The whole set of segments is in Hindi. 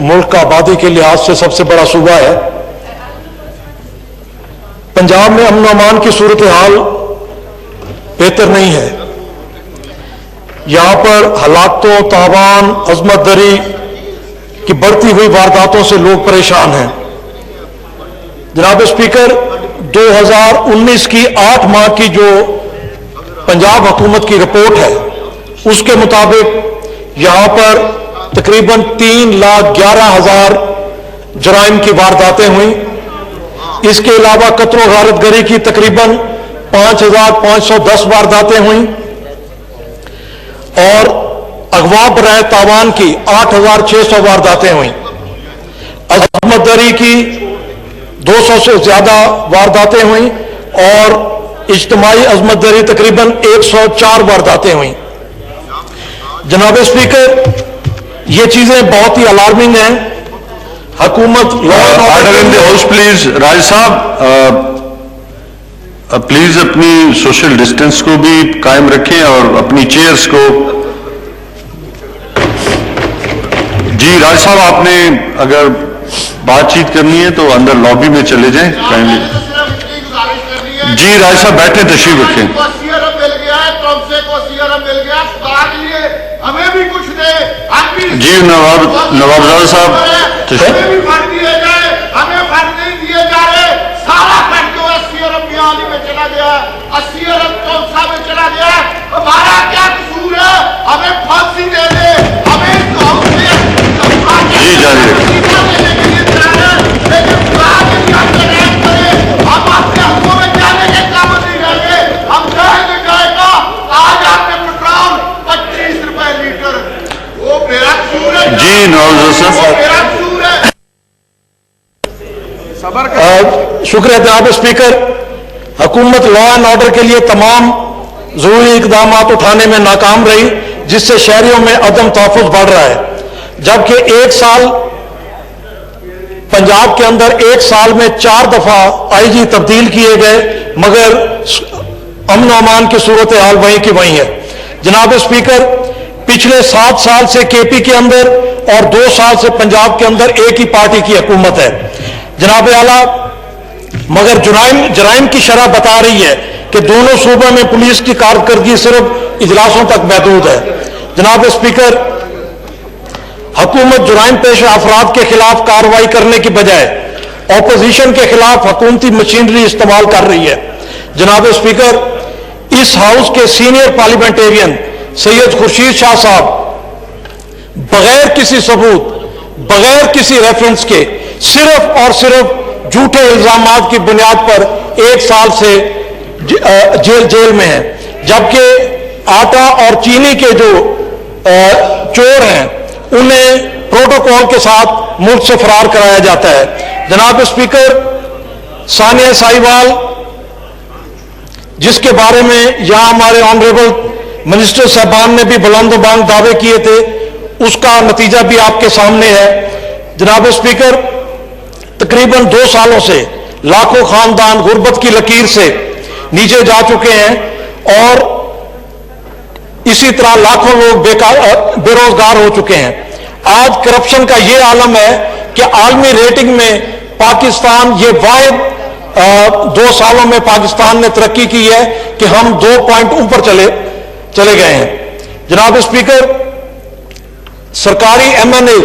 मुल्क का आबादी के लिहाज से सबसे बड़ा सूबा है। पंजाब में अमन अमान की सूरत हाल बेहतर नहीं है। यहां पर हलाकतों, तावान, अजमत दरी की बढ़ती हुई वारदातों से लोग परेशान हैं। जनाब स्पीकर, 2019 की 8 माह की जो पंजाब हुकूमत की रिपोर्ट है उसके मुताबिक यहां पर तकरीबन 3,11,000 जराइम की वारदातें हुई। इसके अलावा कत्ल गारतगरी की तकरीबन 5,510 वारदातें हुई और अगवा बराए तावान की 8,600 वारदातें हुई। अजमत दरी की 200 से ज्यादा वारदातें हुई और इज्तिमाई अजमत दरी तकरीबन 104 वारदातें हुई। जनाब स्पीकर, ये चीजें बहुत ही अलार्मिंग हैं। हुकूमत order in the house please. Raj साहब प्लीज अपनी सोशल डिस्टेंस को भी कायम रखें और अपनी चेयर्स को। जी राज साहब, आपने अगर बातचीत करनी है तो अंदर लॉबी में चले जाएं काइंडली। जी राज साहब बैठे, तशरीफ रखें। हमें भी कुछ दे, जी नवाबजादा साहब हमें भी फंड दिए जाए, हमें फंड नहीं दिए जा रहे। सारा फंड जो 80 अरब मियाली में चला गया, 80 अरब चौसा में चला गया। हमारा क्या कसूर है? हमें फांसी दे दे, हमें जी जारी रखें। हम अपने हकों में जाने के काम नहीं रहे। हम जाएंगे जाएगा। आज आपने पेट्रोल 25 रुपए लीटर, वो मेरा कसूर है। जी नवाबजादा साहब। शुक्रिया जनाब स्पीकर। हुकूमत लॉ एंड ऑर्डर के लिए तमाम जरूरी इकदाम उठाने में नाकाम रही, जिससे शहरियों में अदम तहफ़्फ़ुज़ बढ़ रहा है। जबकि एक साल पंजाब के अंदर एक साल में 4 दफा आईजी तब्दील किए गए, मगर अमन अमान की सूरत हाल वहीं की वहीं है। जनाब स्पीकर, पिछले 7 साल से केपी के अंदर और 2 साल से पंजाब के अंदर एक ही पार्टी की हुकूमत है। जनाब आला, मगर जराइम की शरह बता रही है कि दोनों सूबों में पुलिस की कारकर्दगी सिर्फ इजलासों तक महदूद है। जनाब स्पीकर, हुकूमत जुराइम पेश अफराद के खिलाफ कार्रवाई करने की बजाय ऑपोजिशन के खिलाफ हुकूमती मशीनरी इस्तेमाल कर रही है। जनाब स्पीकर, इस हाउस के सीनियर पार्लियामेंटेरियन सैयद खुर्शीद शाह साहब बगैर किसी सबूत, बगैर किसी रेफरेंस के सिर्फ और सिर्फ झूठे इल्जामात की बुनियाद पर 1 साल से जेल में हैं, जबकि आटा और चीनी के जो चोर हैं उन्हें प्रोटोकॉल के साथ मुल्क से फरार कराया जाता है। जनाब स्पीकर, सानिया साहिवाल, जिसके बारे में यहां हमारे ऑनरेबल मिनिस्टर साहबान ने भी बुलंद बांग दावे किए थे, उसका नतीजा भी आपके सामने है। जनाब स्पीकर, तकरीबन 2 सालों से लाखों खानदान गुर्बत की लकीर से नीचे जा चुके हैं और इसी तरह लाखों लोग बेरोजगार हो चुके हैं। आज करप्शन का यह आलम है कि आलमी रेटिंग में पाकिस्तान, ये वाहिद 2 सालों में पाकिस्तान ने तरक्की की है कि हम 2 पॉइंट ऊपर चले गए हैं। जनाब स्पीकर, सरकारी MNA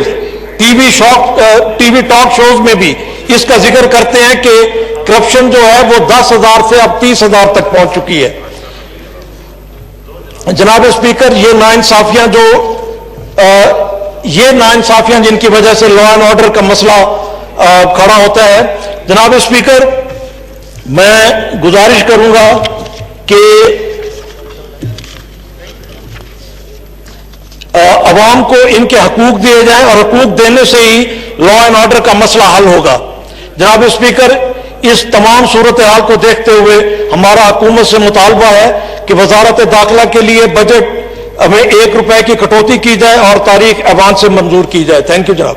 टीवी टॉक शोज में भी इसका जिक्र करते हैं कि करप्शन जो है वो 10,000 से अब 30,000 तक पहुंच चुकी है। जनाब स्पीकर, ये नाइंसाफियां जिनकी वजह से लॉ एंड ऑर्डर का मसला खड़ा होता है। जनाब स्पीकर, मैं गुजारिश करूंगा कि अवाम को इनके हकूक दिए जाएं और हकूक देने से ही लॉ एंड ऑर्डर का मसला हल होगा। जनाब स्पीकर, इस तमाम सूरत हाल को देखते हुए हमारा हुकूमत से मुतालबा है कि वजारत दाखिला के लिए बजट में 1 रुपए की कटौती की जाए और तारीख ऐवान से मंजूर की जाए। थैंक यू जनाब।